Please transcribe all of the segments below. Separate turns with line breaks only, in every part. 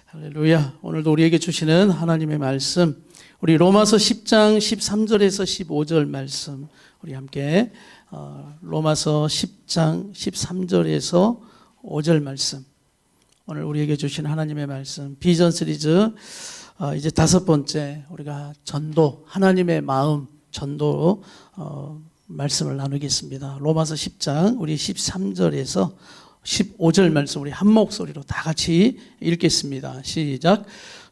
할렐루야. 오늘도 우리에게 주시는 하나님의 말씀, 우리 로마서 10장 13절에서 15절 말씀, 우리 함께 로마서 10장 13절에서 5절 말씀, 오늘 우리에게 주신 하나님의 말씀, 비전 시리즈 이제 5번째, 우리가 전도, 하나님의 마음 전도 말씀을 나누겠습니다. 로마서 10장 우리 13절에서 15절 말씀 우리 한 목소리로 다 같이 읽겠습니다. 시작.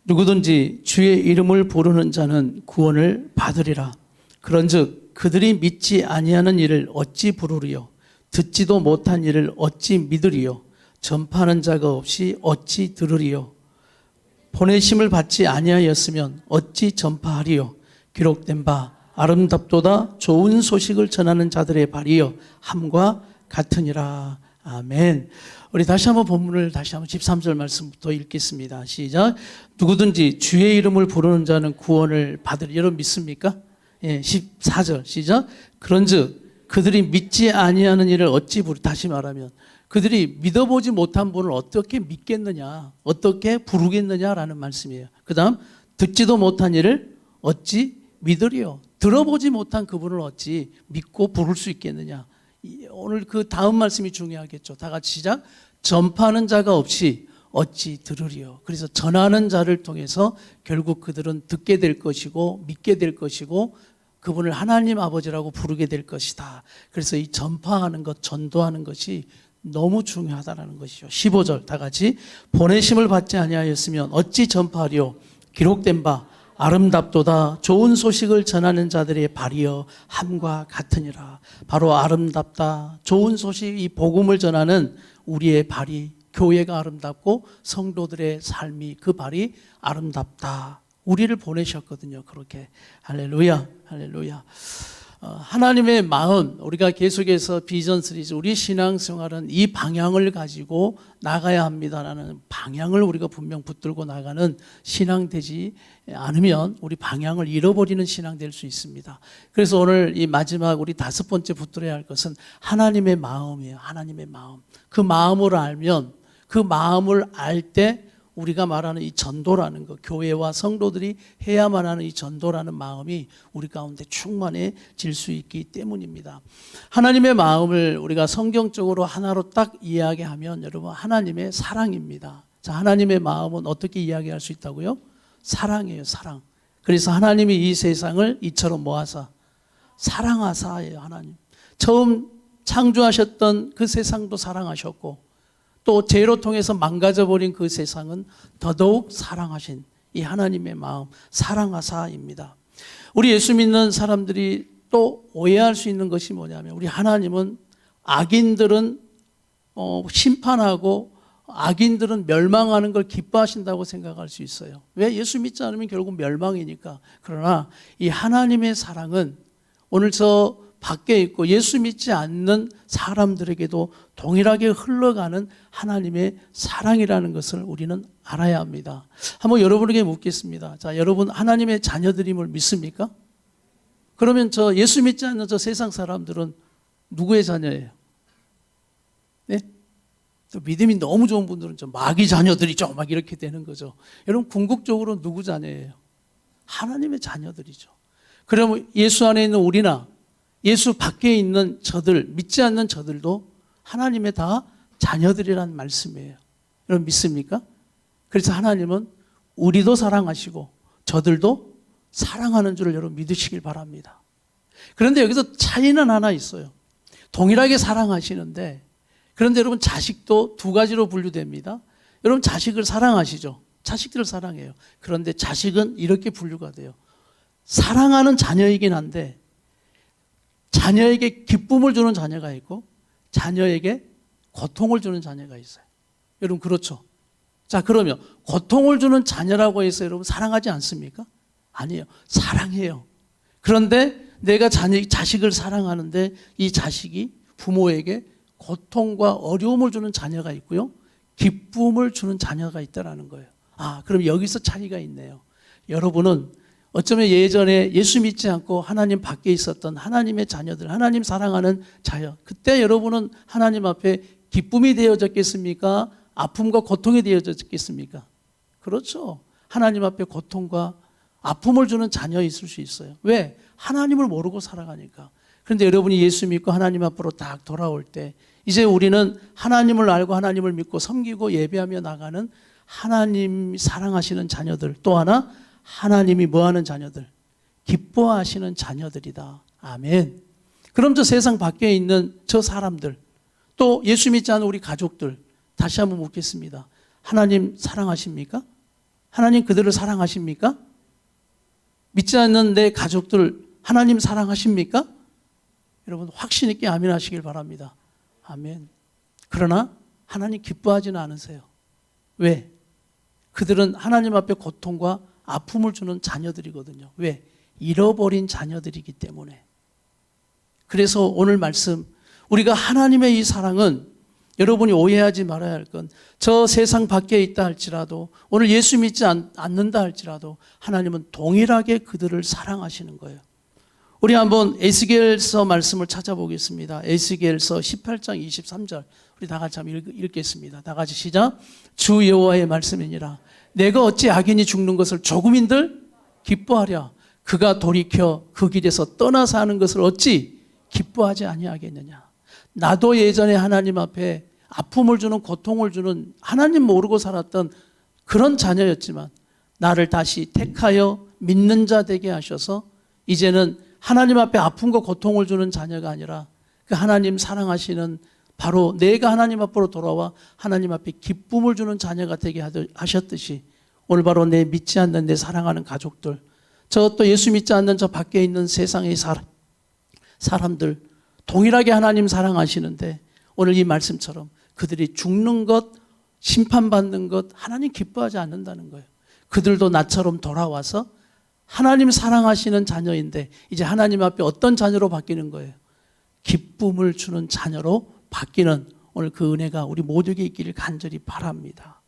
누구든지 주의 이름을 부르는 자는 구원을 받으리라. 그런즉 그들이 믿지 아니하는 일을 어찌 부르리요? 듣지도 못한 일을 어찌 믿으리요? 전파하는 자가 없이 어찌 들으리요? 보내심을 받지 아니하였으면 어찌 전파하리요? 기록된 바 아름답도다 좋은 소식을 전하는 자들의 발이여 함과 같으니라. 아멘. 우리 다시 한번 본문을 다시 한번 13절 말씀부터 읽겠습니다. 시작. 누구든지 주의 이름을 부르는 자는 구원을 받으리. 여러분 믿습니까? 예, 14절 시작. 그런즉 그들이 믿지 아니하는 일을 어찌 다시 말하면 그들이 믿어보지 못한 분을 어떻게 믿겠느냐, 어떻게 부르겠느냐라는 말씀이에요. 그 다음 듣지도 못한 일을 어찌 믿으리요? 들어보지 못한 그분을 어찌 믿고 부를 수 있겠느냐. 오늘 그 다음 말씀이 중요하겠죠. 다 같이 시작. 전파하는 자가 없이 어찌 들으리요. 그래서 전하는 자를 통해서 결국 그들은 듣게 될 것이고 믿게 될 것이고 그분을 하나님 아버지라고 부르게 될 것이다. 그래서 이 전파하는 것, 전도하는 것이 너무 중요하다는 것이죠. 15절 다 같이. 보내심을 받지 아니하였으면 어찌 전파하리요? 기록된 바 아름답도다 좋은 소식을 전하는 자들의 발이여 함과 같으니라. 바로 아름답다 좋은 소식, 이 복음을 전하는 우리의 발이, 교회가 아름답고 성도들의 삶이, 그 발이 아름답다. 우리를 보내셨거든요. 그렇게. 할렐루야, 할렐루야. 하나님의 마음, 우리가 계속해서 비전 시리즈, 우리 신앙생활은 이 방향을 가지고 나가야 합니다라는 방향을 우리가 분명 붙들고 나가는 신앙 되지 않으면 우리 방향을 잃어버리는 신앙 될 수 있습니다. 그래서 오늘 이 마지막 우리 5번째 붙들어야 할 것은 하나님의 마음이에요. 하나님의 마음. 그 마음을 알면, 그 마음을 알 때 우리가 말하는 이 전도라는 것, 교회와 성도들이 해야만 하는 이 전도라는 마음이 우리 가운데 충만해질 수 있기 때문입니다. 하나님의 마음을 우리가 성경적으로 하나로 딱 이야기하면 여러분 하나님의 사랑입니다. 자, 하나님의 마음은 어떻게 이야기할 수 있다고요? 사랑이에요, 사랑. 그래서 하나님이 이 세상을 이처럼 모아서 사랑하사예요, 하나님. 처음 창조하셨던 그 세상도 사랑하셨고 또 죄로 통해서 망가져버린 그 세상은 더더욱 사랑하신 이 하나님의 마음, 사랑하사입니다. 우리 예수 믿는 사람들이 또 오해할 수 있는 것이 뭐냐면 우리 하나님은 악인들은 심판하고 악인들은 멸망하는 걸 기뻐하신다고 생각할 수 있어요. 왜? 예수 믿지 않으면 결국 멸망이니까. 그러나 이 하나님의 사랑은 오늘 저 밖에 있고 예수 믿지 않는 사람들에게도 동일하게 흘러가는 하나님의 사랑이라는 것을 우리는 알아야 합니다. 한번 여러분에게 묻겠습니다. 자, 여러분 하나님의 자녀들임을 믿습니까? 그러면 저 예수 믿지 않는 저 세상 사람들은 누구의 자녀예요? 네? 또 믿음이 너무 좋은 분들은 저 마귀 자녀들이죠. 막 이렇게 되는 거죠. 여러분 궁극적으로 누구 자녀예요? 하나님의 자녀들이죠. 그러면 예수 안에 있는 우리나 예수 밖에 있는 저들, 믿지 않는 저들도 하나님의 다 자녀들이라는 말씀이에요. 여러분 믿습니까? 그래서 하나님은 우리도 사랑하시고 저들도 사랑하는 줄을 여러분 믿으시길 바랍니다. 그런데 여기서 차이는 하나 있어요. 동일하게 사랑하시는데 그런데 여러분 자식도 두 가지로 분류됩니다. 여러분 자식을 사랑하시죠? 자식들을 사랑해요. 그런데 자식은 이렇게 분류가 돼요. 사랑하는 자녀이긴 한데 자녀에게 기쁨을 주는 자녀가 있고 자녀에게 고통을 주는 자녀가 있어요. 여러분 그렇죠? 자, 그러면 고통을 주는 자녀라고 해서 여러분 사랑하지 않습니까? 아니에요. 사랑해요. 그런데 내가 자식을 사랑하는데 이 자식이 부모에게 고통과 어려움을 주는 자녀가 있고요. 기쁨을 주는 자녀가 있다는 거예요. 아, 그럼 여기서 차이가 있네요. 여러분은 어쩌면 예전에 예수 믿지 않고 하나님 밖에 있었던 하나님의 자녀들, 하나님 사랑하는 자녀, 그때 여러분은 하나님 앞에 기쁨이 되어졌겠습니까? 아픔과 고통이 되어졌겠습니까? 그렇죠. 하나님 앞에 고통과 아픔을 주는 자녀 있을 수 있어요. 왜? 하나님을 모르고 살아가니까. 그런데 여러분이 예수 믿고 하나님 앞으로 딱 돌아올 때 이제 우리는 하나님을 알고 하나님을 믿고 섬기고 예배하며 나가는 하나님 사랑하시는 자녀들, 또 하나 하나님이 뭐하는 자녀들? 기뻐하시는 자녀들이다. 아멘. 그럼 저 세상 밖에 있는 저 사람들, 또 예수 믿지 않은 우리 가족들, 다시 한번 묻겠습니다. 하나님 사랑하십니까? 하나님 그들을 사랑하십니까? 믿지 않는 내 가족들 하나님 사랑하십니까? 여러분 확신 있게 아멘 하시길 바랍니다. 아멘. 그러나 하나님 기뻐하지는 않으세요. 왜? 그들은 하나님 앞에 고통과 아픔을 주는 자녀들이거든요. 왜? 잃어버린 자녀들이기 때문에. 그래서 오늘 말씀, 우리가 하나님의 이 사랑은 여러분이 오해하지 말아야 할 건 저 세상 밖에 있다 할지라도 오늘 예수 믿지 않는다 할지라도 하나님은 동일하게 그들을 사랑하시는 거예요. 우리 한번 에스겔서 말씀을 찾아보겠습니다. 에스겔서 18장 23절 우리 다 같이 한번 읽겠습니다. 다 같이 시작. 주 여호와의 말씀이니라. 내가 어찌 악인이 죽는 것을 조금인들 기뻐하랴. 그가 돌이켜 그 길에서 떠나서 하는 것을 어찌 기뻐하지 아니하겠느냐. 나도 예전에 하나님 앞에 아픔을 주는 고통을 주는 하나님 모르고 살았던 그런 자녀였지만 나를 다시 택하여 믿는 자 되게 하셔서 이제는 하나님 앞에 아픔과 고통을 주는 자녀가 아니라 그 하나님 사랑하시는 바로 내가 하나님 앞으로 돌아와 하나님 앞에 기쁨을 주는 자녀가 되게 하셨듯이 오늘 바로 내 믿지 않는 내 사랑하는 가족들, 저 또 예수 믿지 않는 저 밖에 있는 세상의 사람들 동일하게 하나님 사랑하시는데 오늘 이 말씀처럼 그들이 죽는 것, 심판받는 것 하나님 기뻐하지 않는다는 거예요. 그들도 나처럼 돌아와서 하나님 사랑하시는 자녀인데 이제 하나님 앞에 어떤 자녀로 바뀌는 거예요? 기쁨을 주는 자녀로 바뀌는 오늘 그 은혜가 우리 모두에게 있기를 간절히 바랍니다.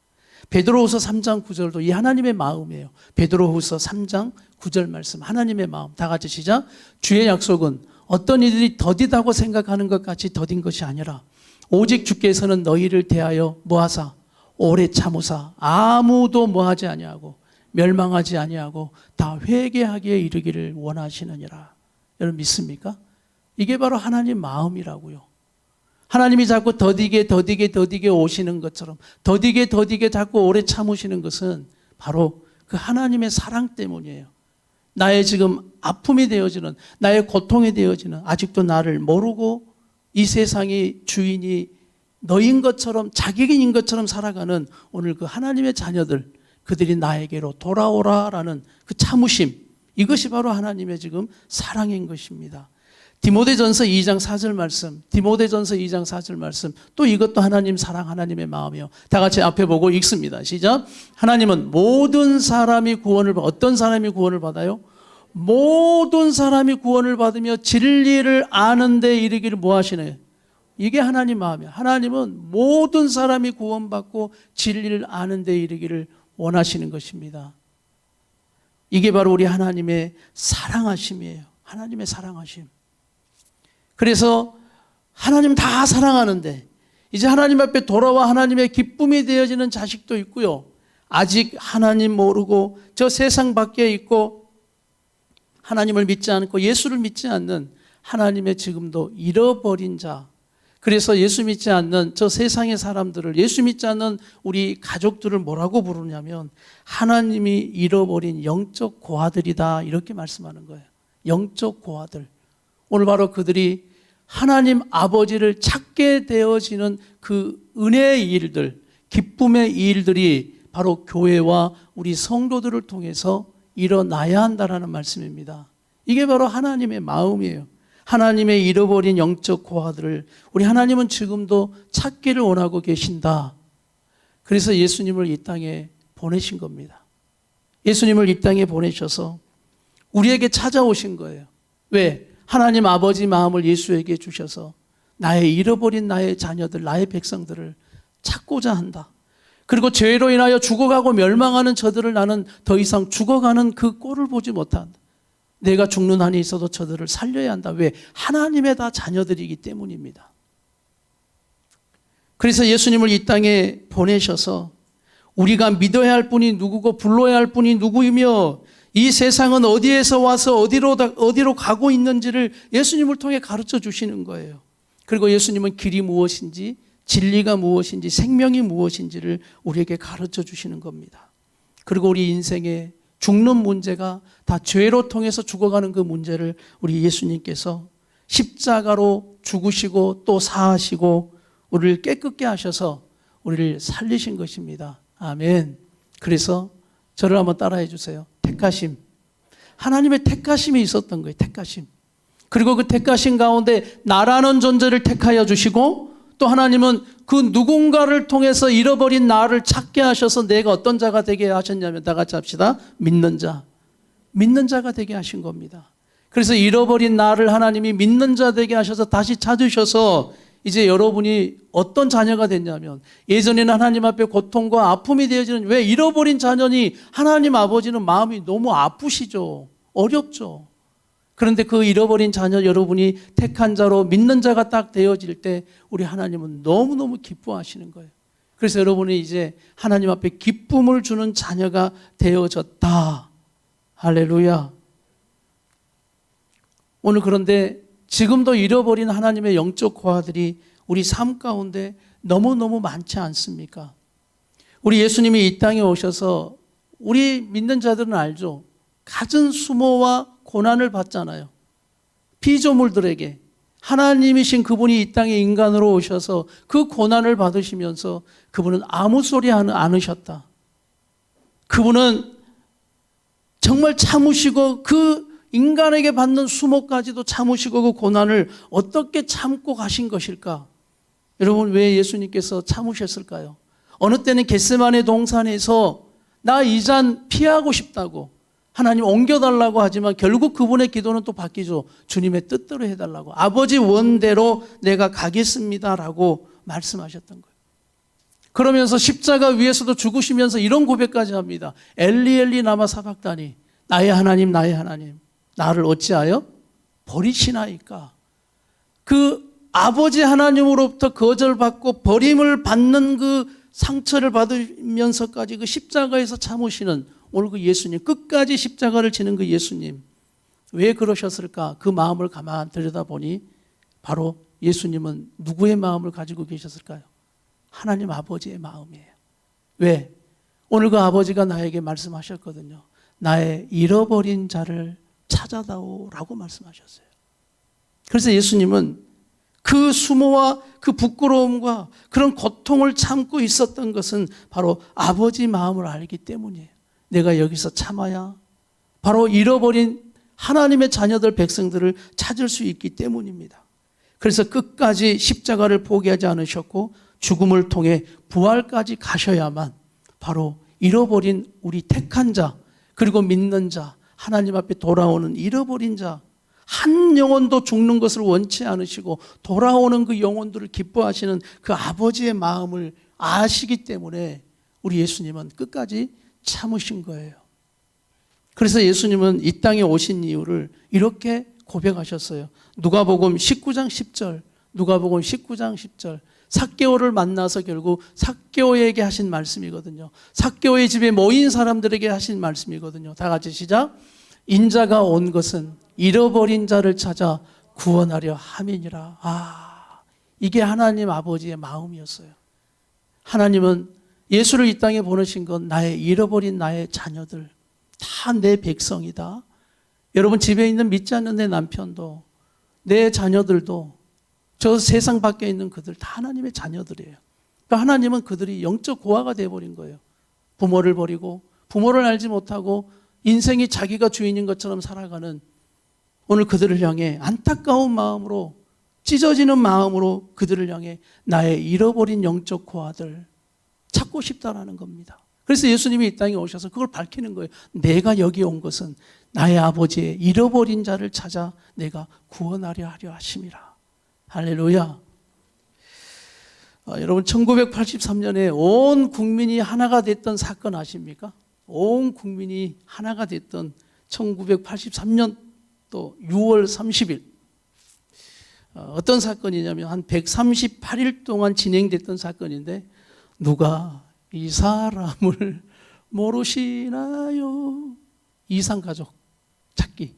베드로후서 3장 9절도 이 하나님의 마음이에요. 베드로후서 3장 9절 말씀 하나님의 마음 다 같이 시작. 주의 약속은 어떤 이들이 더디다고 생각하는 것 같이 더딘 것이 아니라 오직 주께서는 너희를 대하여 뭐하사 오래 참으사 아무도 뭐하지 아니하고 멸망하지 아니하고 다 회개하기에 이르기를 원하시느니라. 여러분 믿습니까? 이게 바로 하나님 마음이라고요. 하나님이 자꾸 더디게 오시는 것처럼 더디게 자꾸 오래 참으시는 것은 바로 그 하나님의 사랑 때문이에요. 나의 지금 아픔이 되어지는 나의 고통이 되어지는 아직도 나를 모르고 이 세상의 주인이 너인 것처럼 자기인 것처럼 살아가는 오늘 그 하나님의 자녀들 그들이 나에게로 돌아오라라는 그 참으심 이것이 바로 하나님의 지금 사랑인 것입니다. 디모데전서 2장 4절 말씀 디모데전서 2장 4절 말씀 또 이것도 하나님 사랑 하나님의 마음이요. 다 같이 앞에 보고 읽습니다. 시작. 하나님은 모든 사람이 구원을 어떤 사람이 구원을 받아요? 모든 사람이 구원을 받으며 진리를 아는 데 이르기를 뭐 하시나요? 이게 하나님 마음이에요. 하나님은 모든 사람이 구원받고 진리를 아는 데 이르기를 원하시는 것입니다. 이게 바로 우리 하나님의 사랑하심이에요. 하나님의 사랑하심. 그래서 하나님 다 사랑하는데 이제 하나님 앞에 돌아와 하나님의 기쁨이 되어지는 자식도 있고요. 아직 하나님 모르고 저 세상 밖에 있고 하나님을 믿지 않고 예수를 믿지 않는 하나님의 지금도 잃어버린 자. 그래서 예수 믿지 않는 저 세상의 사람들을 예수 믿지 않는 우리 가족들을 뭐라고 부르냐면 하나님이 잃어버린 영적 고아들이다 이렇게 말씀하는 거예요. 영적 고아들. 오늘 바로 그들이 하나님 아버지를 찾게 되어지는 그 은혜의 일들, 기쁨의 일들이 바로 교회와 우리 성도들을 통해서 일어나야 한다라는 말씀입니다. 이게 바로 하나님의 마음이에요. 하나님의 잃어버린 영적 고아들을 우리 하나님은 지금도 찾기를 원하고 계신다. 그래서 예수님을 이 땅에 보내신 겁니다. 예수님을 이 땅에 보내셔서 우리에게 찾아오신 거예요. 왜? 하나님 아버지 마음을 예수에게 주셔서 나의 잃어버린 나의 자녀들, 나의 백성들을 찾고자 한다. 그리고 죄로 인하여 죽어가고 멸망하는 저들을 나는 더 이상 죽어가는 그 꼴을 보지 못한다. 내가 죽는 한이 있어도 저들을 살려야 한다. 왜? 하나님의 다 자녀들이기 때문입니다. 그래서 예수님을 이 땅에 보내셔서 우리가 믿어야 할 분이 누구고 불러야 할 분이 누구이며 이 세상은 어디에서 와서 어디로 가고 있는지를 예수님을 통해 가르쳐 주시는 거예요. 그리고 예수님은 길이 무엇인지, 진리가 무엇인지, 생명이 무엇인지를 우리에게 가르쳐 주시는 겁니다. 그리고 우리 인생의 죽는 문제가 다 죄로 통해서 죽어가는 그 문제를 우리 예수님께서 십자가로 죽으시고 또 사하시고 우리를 깨끗게 하셔서 우리를 살리신 것입니다. 아멘. 그래서 저를 한번 따라해 주세요. 택하심. 하나님의 택하심이 있었던 거예요. 택하심. 그리고 그 택하심 가운데 나라는 존재를 택하여 주시고 또 하나님은 그 누군가를 통해서 잃어버린 나를 찾게 하셔서 내가 어떤 자가 되게 하셨냐면 다 같이 합시다. 믿는 자. 믿는 자가 되게 하신 겁니다. 그래서 잃어버린 나를 하나님이 믿는 자 되게 하셔서 다시 찾으셔서 이제 여러분이 어떤 자녀가 됐냐면 예전에는 하나님 앞에 고통과 아픔이 되어지는 왜 잃어버린 자녀니 하나님 아버지는 마음이 너무 아프시죠. 어렵죠. 그런데 그 잃어버린 자녀 여러분이 택한 자로 믿는 자가 딱 되어질 때 우리 하나님은 너무너무 기뻐하시는 거예요. 그래서 여러분이 이제 하나님 앞에 기쁨을 주는 자녀가 되어졌다. 할렐루야. 오늘 그런데 지금도 잃어버린 하나님의 영적 고아들이 우리 삶 가운데 너무너무 많지 않습니까? 우리 예수님이 이 땅에 오셔서 우리 믿는 자들은 알죠. 갖은 수모와 고난을 받잖아요. 피조물들에게 하나님이신 그분이 이 땅에 인간으로 오셔서 그 고난을 받으시면서 그분은 아무 소리 안 하셨다. 그분은 정말 참으시고 그 인간에게 받는 수모까지도 참으시고 그 고난을 어떻게 참고 가신 것일까? 여러분 왜 예수님께서 참으셨을까요? 어느 때는 겟세마네 동산에서 나 이 잔 피하고 싶다고 하나님 옮겨달라고 하지만 결국 그분의 기도는 또 바뀌죠. 주님의 뜻대로 해달라고. 아버지 원대로 내가 가겠습니다라고 말씀하셨던 거예요. 그러면서 십자가 위에서도 죽으시면서 이런 고백까지 합니다. 엘리 엘리 라마 사박다니 나의 하나님 나의 하나님 나를 어찌하여 버리시나이까. 그 아버지 하나님으로부터 거절받고 버림을 받는 그 상처를 받으면서까지 그 십자가에서 참으시는 오늘 그 예수님, 끝까지 십자가를 지는 그 예수님, 왜 그러셨을까? 그 마음을 가만 들여다보니 바로 예수님은 누구의 마음을 가지고 계셨을까요? 하나님 아버지의 마음이에요. 왜? 오늘 그 아버지가 나에게 말씀하셨거든요. 나의 잃어버린 자를 찾아다오라고 말씀하셨어요. 그래서 예수님은 그 수모와 그 부끄러움과 그런 고통을 참고 있었던 것은 바로 아버지 마음을 알기 때문이에요. 내가 여기서 참아야 바로 잃어버린 하나님의 자녀들 백성들을 찾을 수 있기 때문입니다. 그래서 끝까지 십자가를 포기하지 않으셨고 죽음을 통해 부활까지 가셔야만 바로 잃어버린 우리 택한 자 그리고 믿는 자 하나님 앞에 돌아오는 잃어버린 자 한 영혼도 죽는 것을 원치 않으시고 돌아오는 그 영혼들을 기뻐하시는 그 아버지의 마음을 아시기 때문에 우리 예수님은 끝까지 참으신 거예요. 그래서 예수님은 이 땅에 오신 이유를 이렇게 고백하셨어요. 누가복음 19장 10절, 누가복음 19장 10절. 삭개오를 만나서 결국 삭개오에게 하신 말씀이거든요. 삭개오의 집에 모인 사람들에게 하신 말씀이거든요. 다 같이 시작. 인자가 온 것은 잃어버린 자를 찾아 구원하려 함이니라. 이게 하나님 아버지의 마음이었어요. 하나님은 예수를 이 땅에 보내신 건 나의 잃어버린 나의 자녀들 다 내 백성이다. 여러분 집에 있는 믿지 않는 내 남편도 내 자녀들도 저 세상 밖에 있는 그들 다 하나님의 자녀들이에요. 그러니까 하나님은 그들이 영적 고아가 되어버린 거예요. 부모를 버리고 부모를 알지 못하고 인생이 자기가 주인인 것처럼 살아가는 오늘 그들을 향해 안타까운 마음으로 찢어지는 마음으로 그들을 향해 나의 잃어버린 영적 고아들 찾고 싶다라는 겁니다. 그래서 예수님이 이 땅에 오셔서 그걸 밝히는 거예요. 내가 여기 온 것은 나의 아버지의 잃어버린 자를 찾아 내가 구원하려 하려 하심이라. 할렐루야. 여러분 1983년에 온 국민이 하나가 됐던 사건 아십니까? 온 국민이 하나가 됐던 1983년 또 6월 30일 어떤 사건이냐면 한 138일 동안 진행됐던 사건인데 누가 이 사람을 모르시나요? 이상가족 찾기.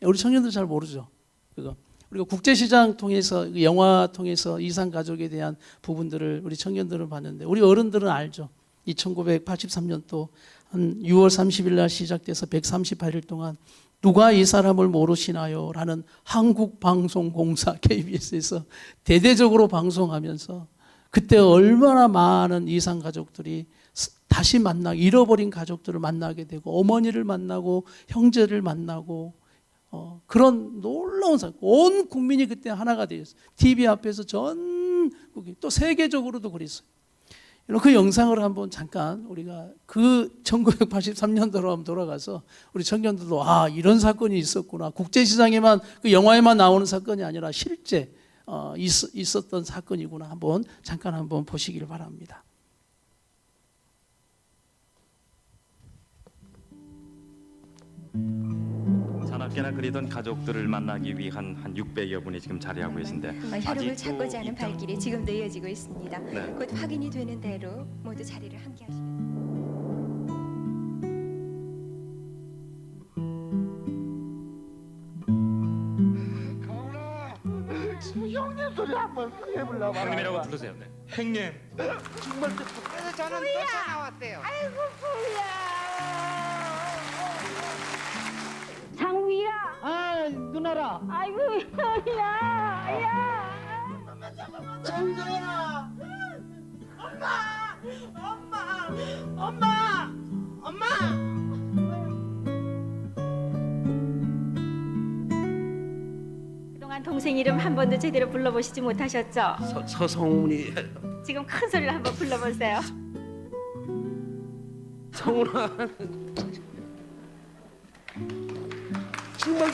우리 청년들 잘 모르죠. 그거. 우리가 국제시장 통해서, 영화 통해서 이상가족에 대한 부분들을 우리 청년들은 봤는데, 우리 어른들은 알죠. 이 1983년도 한 6월 30일 날 시작돼서 138일 동안 누가 이 사람을 모르시나요? 라는 한국방송공사 KBS에서 대대적으로 방송하면서 그때 얼마나 많은 이상가족들이 다시 잃어버린 가족들을 만나게 되고, 어머니를 만나고 형제를 만나고, 그런 놀라운 사건. 온 국민이 그때 하나가 되었어요. TV 앞에서 전국이, 또 세계적으로도 그랬어요. 그 영상을 한번 잠깐 우리가 그 1983년도로 한번 돌아가서 우리 청년들도 이런 사건이 있었구나. 국제시장에만, 그 영화에만 나오는 사건이 아니라 실제 있었던 사건이구나. 잠깐 한번 보시길 바랍니다.
자나깨나 그리던 가족들을 만나기 위한 한 600여 분이 지금 자리하고 계신데,
혈육을 찾고자 하는 발길이 지금도 이어지고 있습니다.
네.
곧 확인이 되는 대로 모두 자리를 함께 하시겠습니다.
형님 소리 한번 해보려고.
형님이라고 부르세요. 네. 형님.
정말 그래서 저는 또 나왔대요. 아이고
장우야.
아 누나라.
아이고 야.
정서야. 엄마.
그동안 동생 이름 한 번도 제대로 불러보시지 못하셨죠?
서성훈이.
지금 큰 소리로 한번 불러보세요.
성훈아. 정말.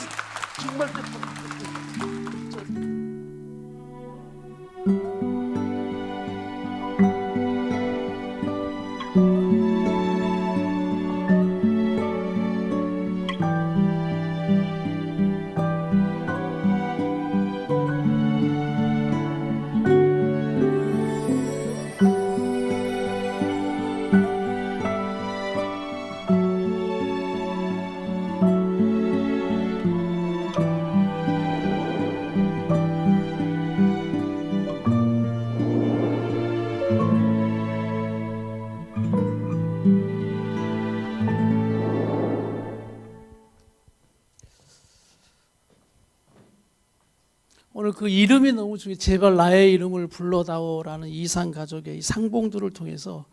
오늘 그 이름이 너무 중요해요. 제발 나의 이름을 불러다오라는 이상가족의 이 상봉들을 통해서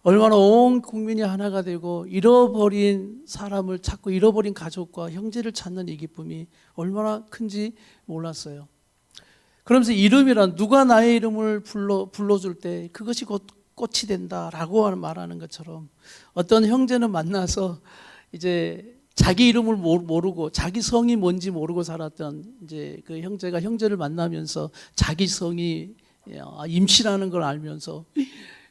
얼마나 온 국민이 하나가 되고, 잃어버린 사람을 찾고 잃어버린 가족과 형제를 찾는 이 기쁨이 얼마나 큰지 몰랐어요. 그러면서 이름이란, 누가 나의 이름을 불러줄 때 그것이 곧 꽃이 된다라고 말하는 것처럼, 어떤 형제는 만나서 이제 자기 이름을 모르고 자기 성이 뭔지 모르고 살았던 이제 그 형제가 형제를 만나면서 자기 성이 임씨라는 걸 알면서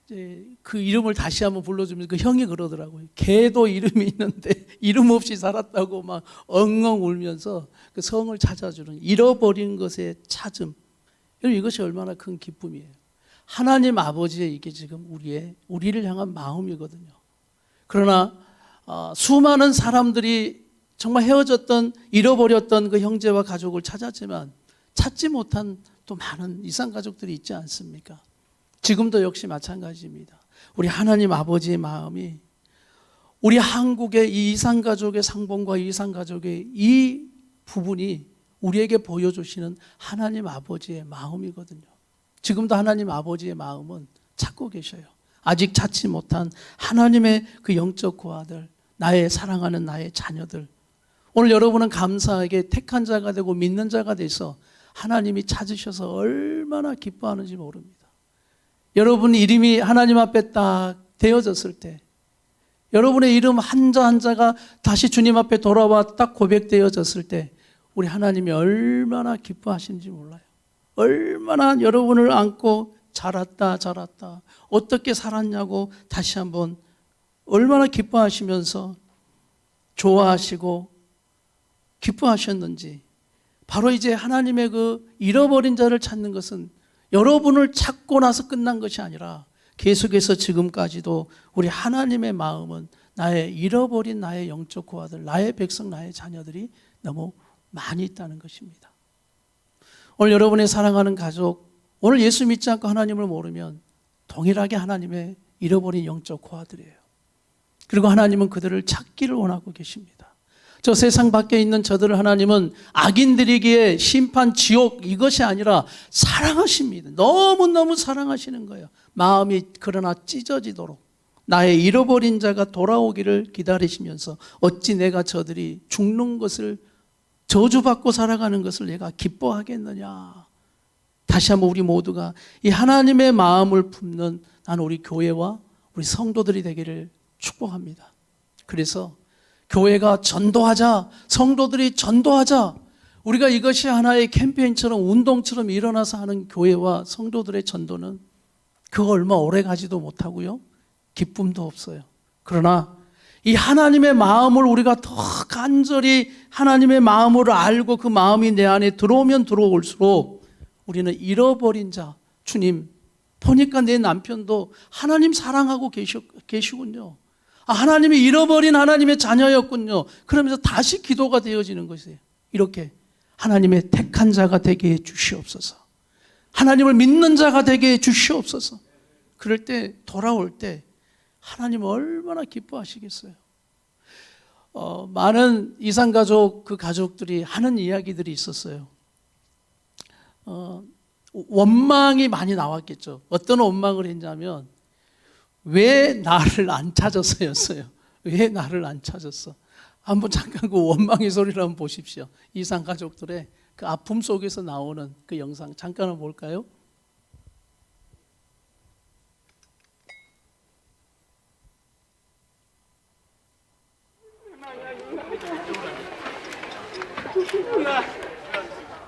이제 그 이름을 다시 한번 불러주면서 그 형이 그러더라고요. 걔도 이름이 있는데 이름 없이 살았다고 막 엉엉 울면서 그 성을 찾아주는, 잃어버린 것의 찾음. 여러분, 이것이 얼마나 큰 기쁨이에요. 하나님 아버지의 이게 지금 우리를 향한 마음이거든요. 그러나 수많은 사람들이 정말 헤어졌던, 잃어버렸던 그 형제와 가족을 찾았지만 찾지 못한 또 많은 이상가족들이 있지 않습니까? 지금도 역시 마찬가지입니다. 우리 하나님 아버지의 마음이 우리 한국의 이 이상가족의 상봉과 이상가족의 이 부분이 우리에게 보여주시는 하나님 아버지의 마음이거든요. 지금도 하나님 아버지의 마음은 찾고 계셔요. 아직 찾지 못한 하나님의 그 영적 고아들, 나의 사랑하는 나의 자녀들, 오늘 여러분은 감사하게 택한 자가 되고 믿는 자가 돼서 하나님이 찾으셔서 얼마나 기뻐하는지 모릅니다. 여러분 이름이 하나님 앞에 딱 되어졌을 때, 여러분의 이름 한자 한자가 다시 주님 앞에 돌아와 딱 고백되어졌을 때 우리 하나님이 얼마나 기뻐하시는지 몰라요. 얼마나 여러분을 안고 자랐다 어떻게 살았냐고 다시 한번 얼마나 기뻐하시면서 좋아하시고 기뻐하셨는지. 바로 이제 하나님의 그 잃어버린 자를 찾는 것은 여러분을 찾고 나서 끝난 것이 아니라 계속해서 지금까지도 우리 하나님의 마음은 나의 잃어버린 나의 영적 고아들, 나의 백성, 나의 자녀들이 너무 많이 있다는 것입니다. 오늘 여러분의 사랑하는 가족, 오늘 예수 믿지 않고 하나님을 모르면 동일하게 하나님의 잃어버린 영적 고아들이에요. 그리고 하나님은 그들을 찾기를 원하고 계십니다. 저 세상 밖에 있는 저들을 하나님은 악인들이기에 심판, 지옥 이것이 아니라 사랑하십니다. 너무너무 사랑하시는 거예요. 마음이 그러나 찢어지도록 나의 잃어버린 자가 돌아오기를 기다리시면서 어찌 내가 저들이 죽는 것을 저주받고 살아가는 것을 내가 기뻐하겠느냐. 다시 한번 우리 모두가 이 하나님의 마음을 품는 나는 우리 교회와 우리 성도들이 되기를 축복합니다. 그래서 교회가 전도하자, 성도들이 전도하자, 우리가 이것이 하나의 캠페인처럼 운동처럼 일어나서 하는 교회와 성도들의 전도는 그거 얼마 오래 가지도 못하고요, 기쁨도 없어요. 그러나 이 하나님의 마음을 우리가 더 간절히 하나님의 마음을 알고 그 마음이 내 안에 들어오면 들어올수록 우리는 잃어버린 자, 주님 보니까 내 남편도 하나님 사랑하고 계시군요. 하나님이 잃어버린 하나님의 자녀였군요. 그러면서 다시 기도가 되어지는 것이에요. 이렇게 하나님의 택한 자가 되게 해 주시옵소서. 하나님을 믿는 자가 되게 해 주시옵소서. 그럴 때 돌아올 때 하나님 얼마나 기뻐하시겠어요. 많은 이산가족 그 가족들이 하는 이야기들이 있었어요. 원망이 많이 나왔겠죠. 어떤 원망을 했냐면 왜 나를 안 찾았어였어요. 왜 나를 안 찾았어. 한번 잠깐 그 원망의 소리를 한번 보십시오. 이산가족들의 그 아픔 속에서 나오는 그 영상 잠깐 한번 볼까요?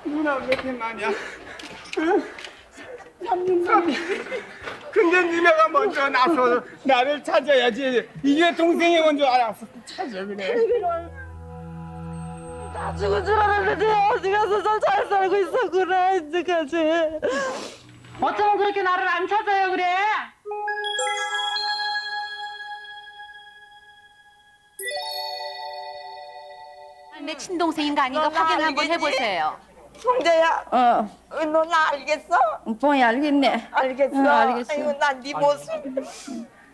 누나 몇天만이야? 3년. 근데 니네가 먼저 나서 나를 찾아야지. 이게 동생이 먼저 알아서 찾아 그래.
다 죽은 줄 알았는데 어디 가서 잘 살고 있었구나 이제까지. 어쩌면 그렇게 나를 안 찾아요 그래?
내 친동생인가 아닌가 확인 한번 해보세요.
형제야, 너 나 알겠어?
뽕이 알겠네.
알겠어.
알겠어.
아이고, 난 네 모습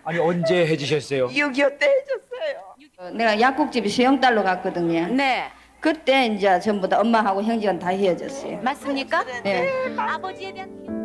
아니 언제 해주셨어요?
6.25 때 해줬어요.
내가 약국집에 수영딸로 갔거든요.
네,
그때 이제 전부 다 엄마하고 형제가 다 헤어졌어요.
맞습니까?
네.
아버지에 대한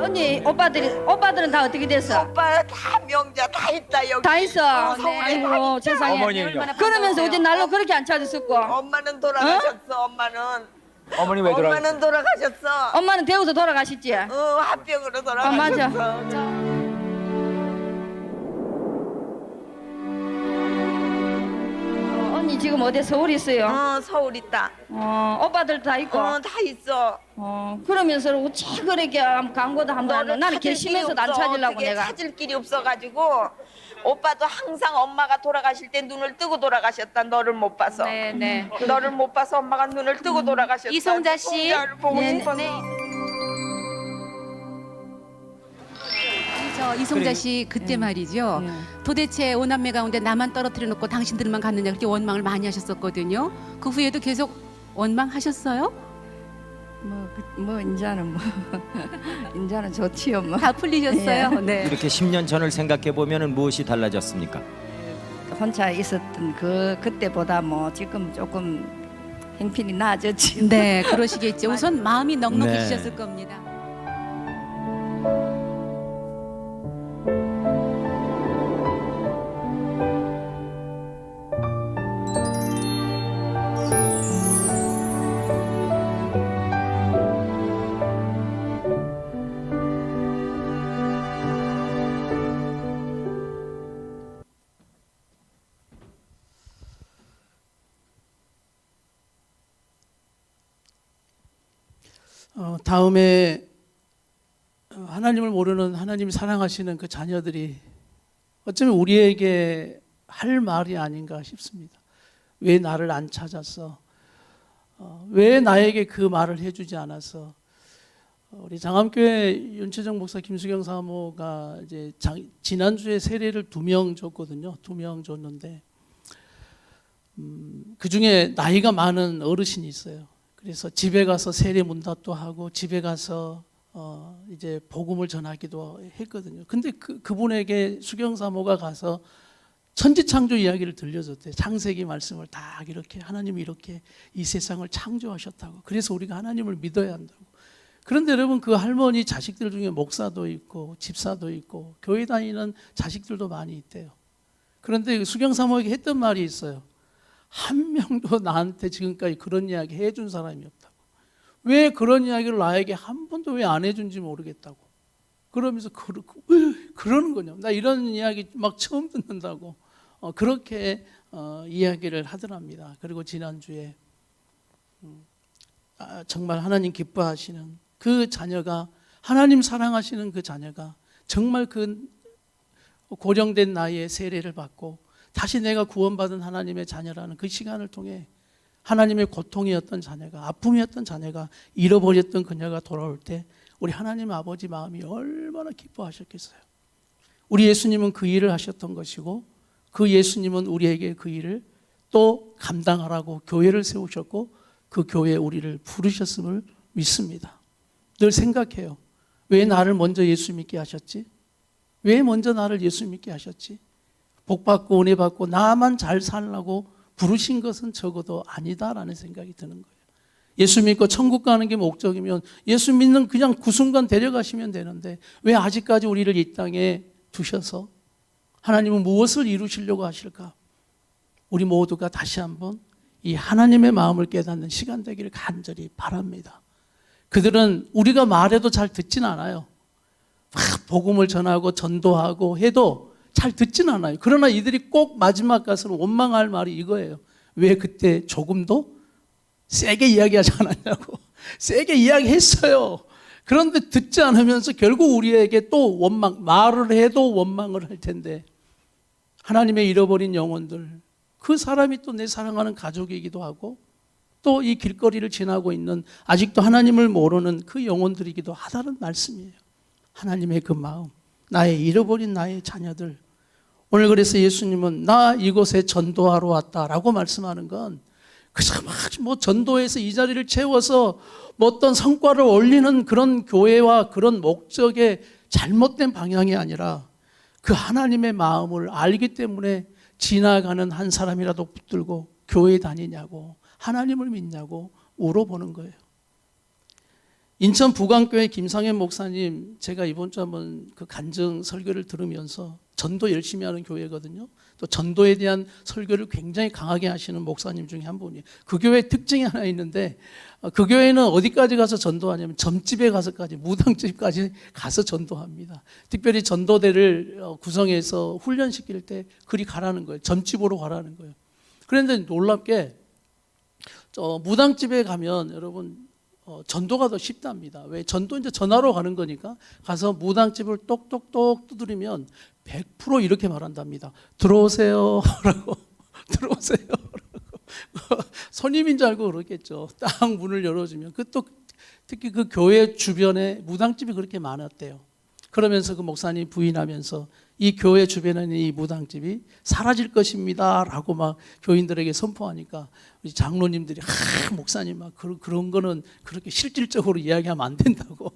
언니 오빠들은 다 어떻게 됐어?
오빠 다 명자 다 있다 여기.
다 있어.
서울에 다
아이고 세상에.
어머니는요?
그러면서 어제 날로 그렇게 안 찾았었고.
엄마는 돌아가셨어. 엄마는.
어머니 왜 돌아가셨어요?
엄마는 돌아가셨어.
엄마는 대구서 돌아가셨지.
합병으로 돌아가셨어.
맞아. 언니 지금 어디 서울에 있어요?
서울 있다.
오빠들 다 있고.
다 있어.
그러면서 어찌 그렇게 광고도 한번 하노? 나는 결심해서도 안 찾으려고
어떻게
내가.
찾을 길이 없어가지고. 오빠도 항상 엄마가 돌아가실 때 눈을 뜨고 돌아가셨다. 너를 못 봐서.
네.
너를 못 봐서 엄마가 눈을 뜨고 돌아가셨다.
이송자 씨.
이송자를 보고
네,
싶어서.
저 이송자 씨 그때 말이죠. 도대체 오남매 가운데 나만 떨어뜨려 놓고 당신들만 갔느냐 그렇게 원망을 많이 하셨었거든요. 그 후에도 계속 원망하셨어요?
인자는 인자는 좋지요 뭐.
다 풀리셨어요? 네.
이렇게 10년 전을 생각해 보면은 무엇이 달라졌습니까?
혼자 있었던 그때보다 뭐 지금 조금 행편이 나아졌지.
네, 그러시겠죠. 우선 마음이 넉넉해지셨을
네.
겁니다.
다음에 하나님을 모르는 하나님 사랑하시는 그 자녀들이 어쩌면 우리에게 할 말이 아닌가 싶습니다. 왜 나를 안 찾았어? 왜 나에게 그 말을 해주지 않았어? 우리 장암교회 윤채정 목사, 김수경 사모가 이제 지난주에 세례를 2명 줬거든요. 2명 줬는데 그 중에 나이가 많은 어르신이 있어요. 그래서 집에 가서 세례 문답도 하고 집에 가서 이제 복음을 전하기도 했거든요. 근데 그분에게 수경 사모가 가서 천지창조 이야기를 들려줬대요. 창세기 말씀을 다 이렇게 하나님이 이렇게 이 세상을 창조하셨다고. 그래서 우리가 하나님을 믿어야 한다고. 그런데 여러분, 그 할머니 자식들 중에 목사도 있고 집사도 있고 교회 다니는 자식들도 많이 있대요. 그런데 수경 사모에게 했던 말이 있어요. 한 명도 나한테 지금까지 그런 이야기 해준 사람이 없다고. 왜 그런 이야기를 나에게 한 번도 왜 안 해준지 모르겠다고. 그러면서 그러는 거냐. 나 이런 이야기 막 처음 듣는다고. 그렇게 이야기를 하더랍니다. 그리고 지난주에 정말 하나님 기뻐하시는 그 자녀가, 하나님 사랑하시는 그 자녀가 정말 그 고령된 나이에 세례를 받고 다시 내가 구원받은 하나님의 자녀라는 그 시간을 통해 하나님의 고통이었던 자녀가, 아픔이었던 자녀가, 잃어버렸던 그녀가 돌아올 때 우리 하나님 아버지 마음이 얼마나 기뻐하셨겠어요. 우리 예수님은 그 일을 하셨던 것이고 그 예수님은 우리에게 그 일을 또 감당하라고 교회를 세우셨고 그 교회에 우리를 부르셨음을 믿습니다. 늘 생각해요. 왜 나를 먼저 예수 믿게 하셨지? 왜 먼저 나를 예수 믿게 하셨지? 복받고 은혜 받고 나만 잘 살라고 부르신 것은 적어도 아니다라는 생각이 드는 거예요. 예수 믿고 천국 가는 게 목적이면 예수 믿는 그냥 그 순간 데려가시면 되는데 왜 아직까지 우리를 이 땅에 두셔서 하나님은 무엇을 이루시려고 하실까? 우리 모두가 다시 한번 이 하나님의 마음을 깨닫는 시간 되기를 간절히 바랍니다. 그들은 우리가 말해도 잘 듣진 않아요. 막 복음을 전하고 전도하고 해도 잘 듣진 않아요. 그러나 이들이 꼭 마지막 가서는 원망할 말이 이거예요. 왜 그때 조금도 세게 이야기하지 않았냐고. 세게 이야기했어요. 그런데 듣지 않으면서 결국 우리에게 또 말을 해도 원망을 할 텐데, 하나님의 잃어버린 영혼들, 그 사람이 또 내 사랑하는 가족이기도 하고 또 이 길거리를 지나고 있는 아직도 하나님을 모르는 그 영혼들이기도 하다는 말씀이에요. 하나님의 그 마음, 나의 잃어버린 나의 자녀들. 오늘 그래서 예수님은 나 이곳에 전도하러 왔다라고 말씀하는 건 그저 막 전도해서 이 자리를 채워서 어떤 성과를 올리는 그런 교회와 그런 목적의 잘못된 방향이 아니라 그 하나님의 마음을 알기 때문에 지나가는 한 사람이라도 붙들고 교회 다니냐고, 하나님을 믿냐고 물어보는 거예요. 인천 부광교회 김상현 목사님, 제가 이번 주 한번 그 간증 설교를 들으면서, 전도 열심히 하는 교회거든요. 또 전도에 대한 설교를 굉장히 강하게 하시는 목사님 중에 한 분이에요. 그 교회 특징이 하나 있는데, 그 교회는 어디까지 가서 전도하냐면 점집에 가서까지, 무당집까지 가서 전도합니다. 특별히 전도대를 구성해서 훈련시킬 때 그리 가라는 거예요. 점집으로 가라는 거예요. 그런데 놀랍게 무당집에 가면 여러분 전도가 더 쉽답니다. 왜? 전도 이제 전화로 가는 거니까 가서 무당집을 똑똑똑 두드리면 100% 이렇게 말한답니다. 들어오세요 라고. 들어오세요 라고. 손님인 줄 알고 그러겠죠. 딱 문을 열어주면. 특히 그 교회 주변에 무당집이 그렇게 많았대요. 그러면서 그 목사님 부인하면서 이 교회 주변에 있는 이 무당집이 사라질 것입니다 라고 막 교인들에게 선포하니까 우리 장로님들이 목사님 막 그런 거는 그렇게 실질적으로 이야기하면 안 된다고.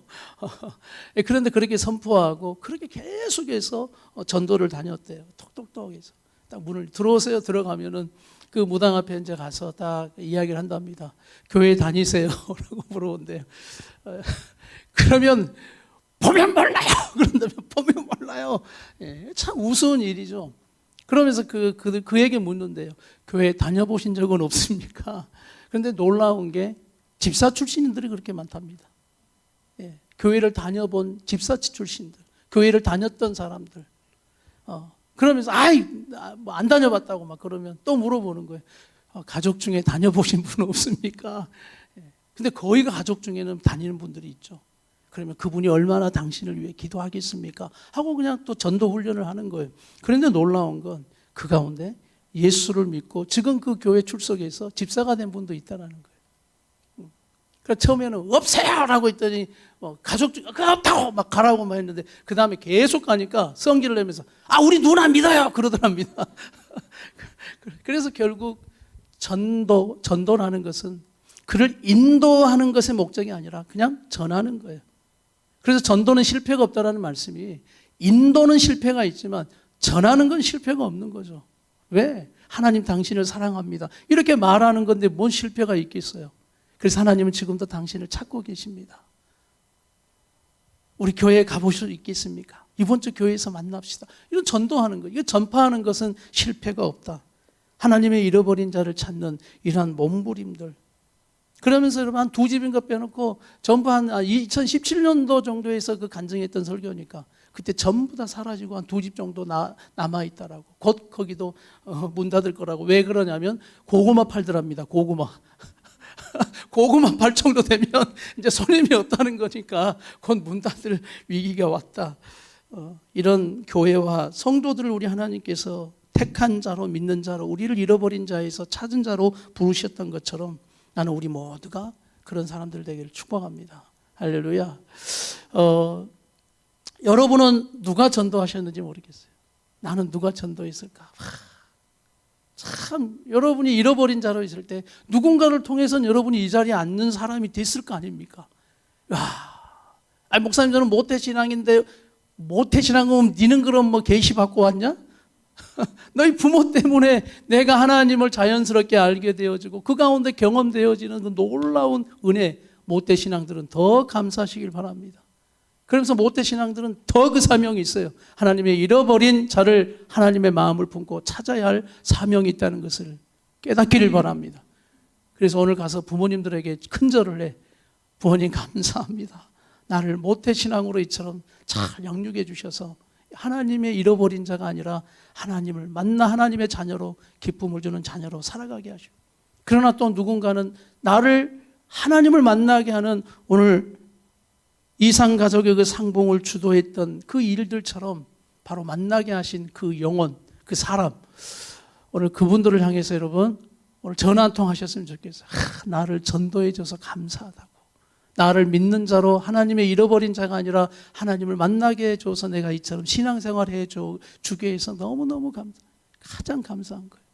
그런데 그렇게 선포하고 그렇게 계속해서 전도를 다녔대요. 톡톡톡 해서 딱 문을 들어오세요 들어가면은 그 무당 앞에 이제 가서 딱 이야기를 한답니다. 교회 다니세요 라고 물어본대요. 그러면 보면 몰라요. 그런다면 보면 몰라요. 예, 참 우스운 일이죠. 그러면서 그에게 묻는데요. 교회 다녀보신 적은 없습니까? 그런데 놀라운 게 집사 출신들이 그렇게 많답니다. 예, 교회를 다녀본 집사 출신들, 교회를 다녔던 사람들. 그러면서 뭐 안 다녀봤다고 막 그러면 또 물어보는 거예요. 가족 중에 다녀보신 분 없습니까? 예, 근데 거의 가족 중에는 다니는 분들이 있죠. 그러면 그분이 얼마나 당신을 위해 기도하겠습니까? 하고 그냥 또 전도 훈련을 하는 거예요. 그런데 놀라운 건 그 가운데 예수를 믿고 지금 그 교회 출석해서 집사가 된 분도 있다는 거예요. 그러니까 처음에는 없어요라고 했더니 가족 중에 없다고 막 가라고 막 했는데 그 다음에 계속 가니까 성기를 내면서 우리 누나 믿어요 그러더랍니다. 그래서 결국 전도라는 것은 그를 인도하는 것의 목적이 아니라 그냥 전하는 거예요. 그래서 전도는 실패가 없다라는 말씀이 인도는 실패가 있지만 전하는 건 실패가 없는 거죠. 왜? 하나님 당신을 사랑합니다. 이렇게 말하는 건데 뭔 실패가 있겠어요. 그래서 하나님은 지금도 당신을 찾고 계십니다. 우리 교회에 가보실 수 있겠습니까? 이번 주 교회에서 만납시다. 이런 전도하는 거, 이거 전파하는 것은 실패가 없다. 하나님의 잃어버린 자를 찾는 이러한 몸부림들. 그러면서 여러분 한 2집인가 빼놓고 전부 한 2017년도 정도에서 그 간증했던 설교니까 그때 전부 다 사라지고 한 2집 정도 남아있다라고. 곧 거기도 문 닫을 거라고. 왜 그러냐면 고구마 팔더랍니다. 고구마. 고구마 팔 정도 되면 이제 손님이 없다는 거니까 곧 문 닫을 위기가 왔다. 이런 교회와 성도들을 우리 하나님께서 택한 자로 믿는 자로 우리를 잃어버린 자에서 찾은 자로 부르셨던 것처럼 나는 우리 모두가 그런 사람들 되기를 축복합니다. 할렐루야. 여러분은 누가 전도하셨는지 모르겠어요. 나는 누가 전도했을까? 참 여러분이 잃어버린 자로 있을 때 누군가를 통해서는 여러분이 이 자리에 앉는 사람이 됐을 거 아닙니까? 목사님 저는 모태신앙인데 모태신앙은 니는 그럼 뭐 계시 받고 왔냐? 너희 부모 때문에 내가 하나님을 자연스럽게 알게 되어지고 그 가운데 경험되어지는 그 놀라운 은혜, 모태신앙들은 더 감사하시길 바랍니다. 그러면서 모태신앙들은 더 그 사명이 있어요. 하나님의 잃어버린 자를 하나님의 마음을 품고 찾아야 할 사명이 있다는 것을 깨닫기를 바랍니다. 그래서 오늘 가서 부모님들에게 큰절을 해. 부모님 감사합니다. 나를 모태신앙으로 이처럼 잘 양육해 주셔서 하나님의 잃어버린 자가 아니라 하나님을 만나 하나님의 자녀로 기쁨을 주는 자녀로 살아가게 하시고, 그러나 또 누군가는 나를 하나님을 만나게 하는 오늘 이상가족의 그 상봉을 주도했던 그 일들처럼 바로 만나게 하신 그 영혼, 그 사람, 오늘 그분들을 향해서 여러분 오늘 전화 한 통 하셨으면 좋겠어요. 나를 전도해 줘서 감사하다고. 나를 믿는 자로 하나님의 잃어버린 자가 아니라 하나님을 만나게 해줘서 내가 이처럼 신앙생활 해주게 해서 너무너무 가장 감사한 거예요.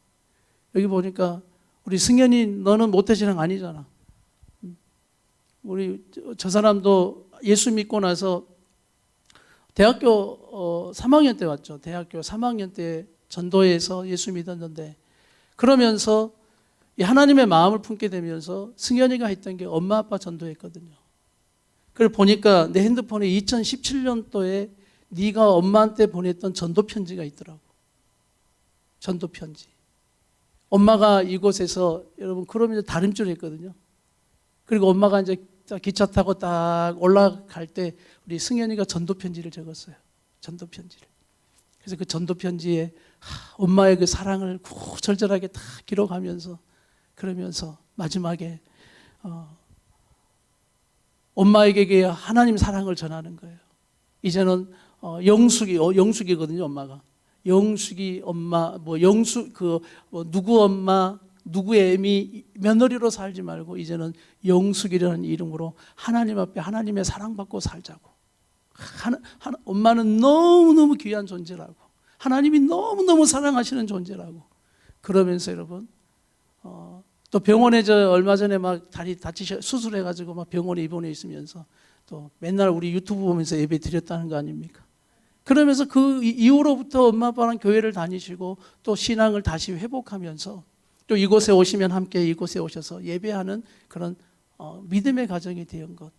여기 보니까 우리 승현이 너는 모태신앙 아니잖아. 우리 저 사람도 예수 믿고 나서 대학교 3학년 때 왔죠. 대학교 3학년 때 전도해서 예수 믿었는데 그러면서 하나님의 마음을 품게 되면서 승현이가 했던 게 엄마 아빠 전도했거든요. 그걸 보니까 내 핸드폰에 2017년도에 네가 엄마한테 보냈던 전도 편지가 있더라고. 전도 편지. 엄마가 이곳에서 여러분 그러면 다림질 했거든요. 그리고 엄마가 이제 기차 타고 딱 올라갈 때 우리 승현이가 전도 편지를 적었어요. 전도 편지를. 그래서 그 전도 편지에 엄마의 그 사랑을 구절절하게 다 기록하면서 그러면서 마지막에 엄마에게 하나님 사랑을 전하는 거예요. 이제는 영숙이거든요, 엄마가. 영숙이 엄마, 누구 엄마, 누구의 애미 며느리로 살지 말고 이제는 영숙이라는 이름으로 하나님 앞에 하나님의 사랑받고 살자고. 엄마는 너무너무 귀한 존재라고. 하나님이 너무너무 사랑하시는 존재라고. 그러면서 여러분, 또 병원에 얼마 전에 막 다리 수술해가지고 막 병원에 입원해 있으면서 또 맨날 우리 유튜브 보면서 예배 드렸다는 거 아닙니까? 그러면서 그 이후로부터 엄마 아빠랑 교회를 다니시고 또 신앙을 다시 회복하면서 또 이곳에 오시면 함께 이곳에 오셔서 예배하는 그런 믿음의 가정이 된 것.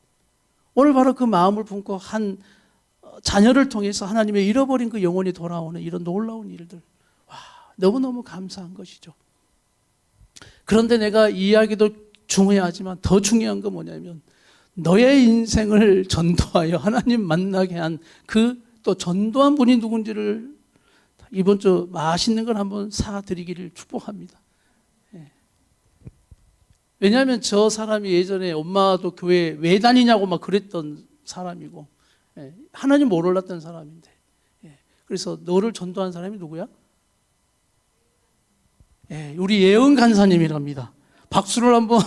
오늘 바로 그 마음을 품고 한 자녀를 통해서 하나님의 잃어버린 그 영혼이 돌아오는 이런 놀라운 일들. 와, 너무너무 감사한 것이죠. 그런데 내가 이 이야기도 중요하지만 더 중요한 건 뭐냐면 너의 인생을 전도하여 하나님 만나게 한 그 또 전도한 분이 누군지를 이번 주 맛있는 걸 한번 사드리기를 축복합니다. 왜냐하면 저 사람이 예전에 엄마도 교회 왜 다니냐고 막 그랬던 사람이고, 예, 하나님 못 올랐던 사람인데, 예, 그래서 너를 전도한 사람이 누구야? 예, 우리 예은 간사님이랍니다. 박수를 한번.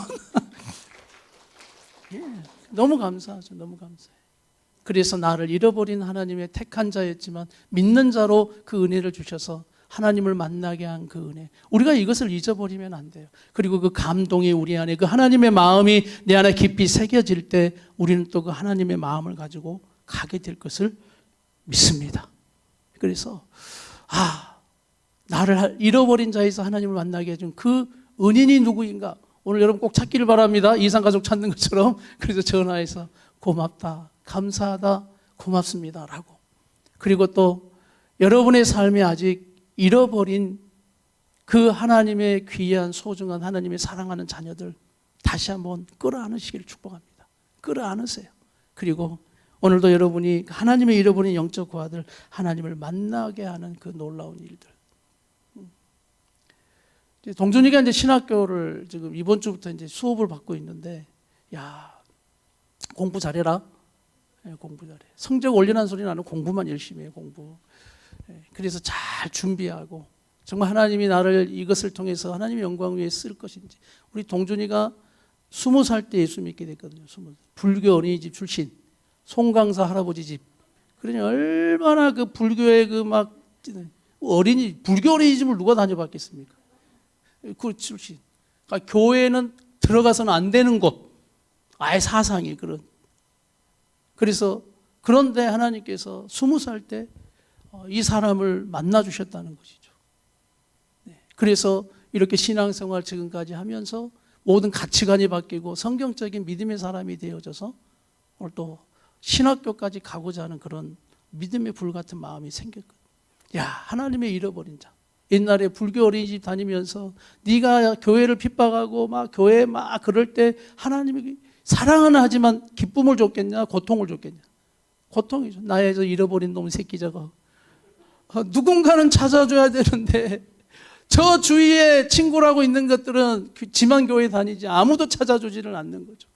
예, 너무 감사하죠. 너무 감사해요. 그래서 나를 잃어버린 하나님의 택한 자였지만 믿는 자로 그 은혜를 주셔서 하나님을 만나게 한 그 은혜, 우리가 이것을 잊어버리면 안 돼요. 그리고 그 감동이 우리 안에, 그 하나님의 마음이 내 안에 깊이 새겨질 때 우리는 또 그 하나님의 마음을 가지고 가게 될 것을 믿습니다. 그래서 나를 잃어버린 자에서 하나님을 만나게 해준 그 은인이 누구인가, 오늘 여러분 꼭 찾기를 바랍니다. 이산가족 찾는 것처럼. 그래서 전화해서 고맙다, 감사하다, 고맙습니다 라고. 그리고 또 여러분의 삶에 아직 잃어버린 그 하나님의 귀한 소중한 하나님의 사랑하는 자녀들 다시 한번 끌어안으시기를 축복합니다. 끌어안으세요. 그리고 오늘도 여러분이 하나님의 잃어버린 영적 고아들 하나님을 만나게 하는 그 놀라운 일들. 동준이가 이제 신학교를 지금 이번 주부터 이제 수업을 받고 있는데, 야, 공부 잘해라. 예, 공부 잘해. 성적 올리라는 소리 나는 공부만 열심히 해, 공부. 예, 그래서 잘 준비하고 정말 하나님이 나를 이것을 통해서 하나님의 영광 위에 쓸 것인지. 우리 동준이가 20살 때 예수 믿게 됐거든요. 20살. 불교 어린이집 출신, 송강사 할아버지 집. 그러니 얼마나 그 불교의 그 막 불교 어린이집을 누가 다녀봤겠습니까? 그 출신. 그러니까 교회는 들어가서는 안 되는 곳. 아예 사상이 그런. 그래서 그런데 하나님께서 20살 때 이 사람을 만나 주셨다는 것이죠. 네. 그래서 이렇게 신앙생활 지금까지 하면서 모든 가치관이 바뀌고 성경적인 믿음의 사람이 되어져서 오늘 또 신학교까지 가고자 하는 그런 믿음의 불 같은 마음이 생겼거든요. 야, 하나님의 잃어버린 자. 옛날에 불교 어린이집 다니면서 네가 교회를 핍박하고 막 교회 막 그럴 때 하나님이 사랑은 하지만 기쁨을 줬겠냐, 고통을 줬겠냐? 고통이죠. 나의 저 잃어버린 놈 새끼 저거. 누군가는 찾아줘야 되는데 저 주위에 친구라고 있는 것들은 지만 교회 다니지 아무도 찾아주지를 않는 거죠.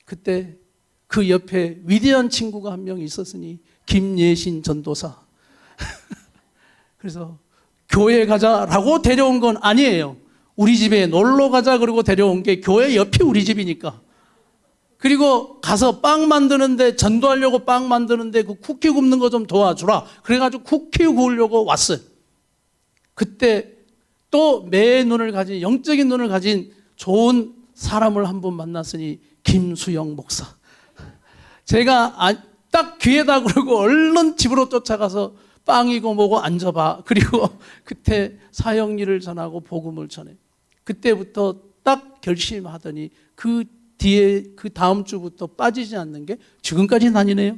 그때 그 옆에 위대한 친구가 한 명 있었으니 김예신 전도사. 그래서 교회 가자라고 데려온 건 아니에요. 우리 집에 놀러 가자 그러고 데려온 게 교회 옆이 우리 집이니까. 그리고 가서 빵 만드는데, 전도하려고 빵 만드는데 그 쿠키 굽는 거 좀 도와주라. 그래가지고 쿠키 구우려고 왔어요. 그때 또 매의 눈을 가진, 영적인 눈을 가진 좋은 사람을 한 분 만났으니 김수영 목사. 제가 딱 귀에다 그러고 얼른 집으로 쫓아가서 빵이고 뭐고 앉아봐. 그리고 그때 사형리를 전하고 복음을 전해. 그때부터 딱 결심하더니 그 뒤에 그 다음 주부터 빠지지 않는 게 지금까지 다니네요.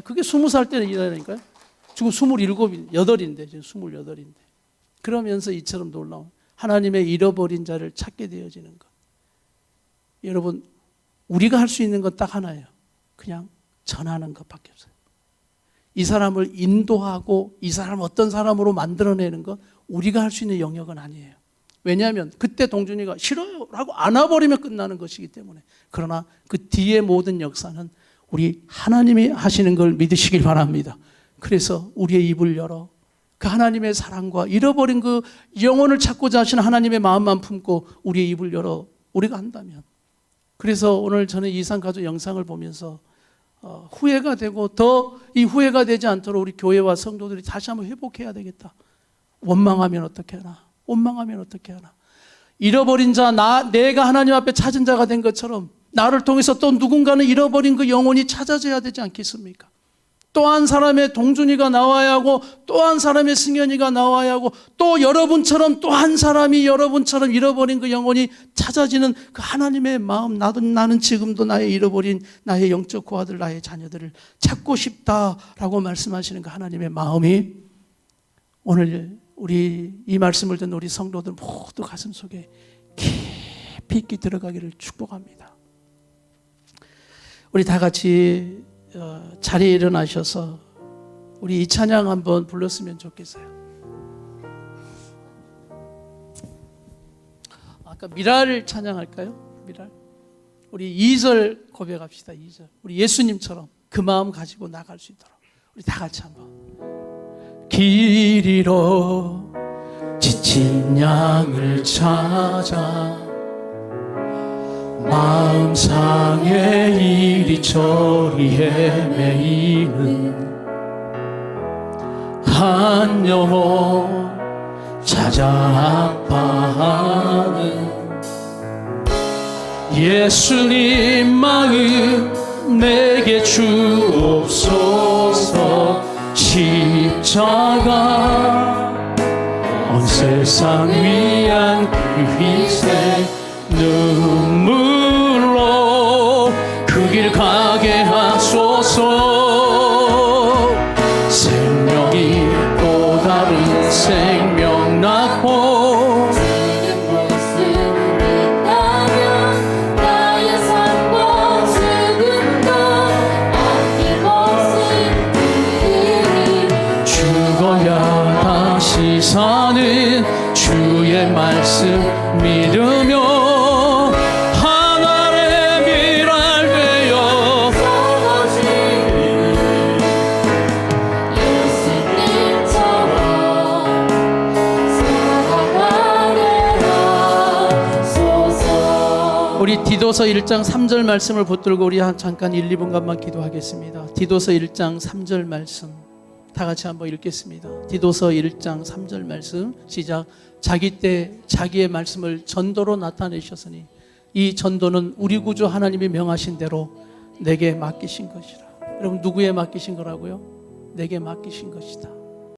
그게 20살 때 일이라니까요. 지금 8인데 지금 28인데. 그러면서 이처럼 놀라운 하나님의 잃어버린 자를 찾게 되어지는 것. 여러분, 우리가 할 수 있는 건 딱 하나예요. 그냥 전하는 것밖에 없어요. 이 사람을 인도하고 이 사람 어떤 사람으로 만들어내는 것, 우리가 할 수 있는 영역은 아니에요. 왜냐하면 그때 동준이가 싫어요 라고 안아버리면 끝나는 것이기 때문에. 그러나 그 뒤에 모든 역사는 우리 하나님이 하시는 걸 믿으시길 바랍니다. 그래서 우리의 입을 열어 그 하나님의 사랑과 잃어버린 그 영혼을 찾고자 하시는 하나님의 마음만 품고 우리의 입을 열어 우리가 한다면. 그래서 오늘 저는 이산가족 영상을 보면서 후회가 되고 더 이 후회가 되지 않도록 우리 교회와 성도들이 다시 한번 회복해야 되겠다. 원망하면 어떻게 하나? 원망하면 어떻게 하나? 잃어버린 자, 내가 하나님 앞에 찾은 자가 된 것처럼 나를 통해서 또 누군가는 잃어버린 그 영혼이 찾아져야 되지 않겠습니까? 또 한 사람의 동준이가 나와야 하고 또 한 사람의 승현이가 나와야 하고 또 여러분처럼 또 한 사람이 여러분처럼 잃어버린 그 영혼이 찾아지는 그 하나님의 마음. 나는 지금도 나의 잃어버린 나의 영적 고아들, 나의 자녀들을 찾고 싶다라고 말씀하시는 그 하나님의 마음이 오늘 우리 이 말씀을 듣는 우리 성도들 모두 가슴 속에 깊이 있게 들어가기를 축복합니다. 우리 다 같이 자리에 일어나셔서 우리 이 찬양 한번 불렀으면 좋겠어요. 아까 미랄을 찬양할까요? 미랄. 우리 2절 고백합시다. 2절. 우리 예수님처럼 그 마음 가지고 나갈 수 있도록 우리 다 같이 한번. 길 잃어 지친 양을 찾아 마음 상해 이리저리 헤매이는 한 영혼 찾아 아파하는 예수님 마음 내게 주옵소서. 십자가 온 세상 위한 그 희생 눈물로 그 길 가게 하소서. 생명이 또 다른 생명 낳고 죽어야 다시 사는 주의 말씀 믿으며 하나의 미랄 되어 우리 디도서 1장 3절 말씀을 붙들고 우리 잠깐 1, 2분간만 기도하겠습니다. 디도서 1장 3절 말씀 다 같이 한번 읽겠습니다. 디도서 1장 3절 말씀 시작. 자기 때 자기의 말씀을 전도로 나타내셨으니 이 전도는 우리 구주 하나님이 명하신 대로 내게 맡기신 것이라. 여러분 누구에 맡기신 거라고요? 내게 맡기신 것이다.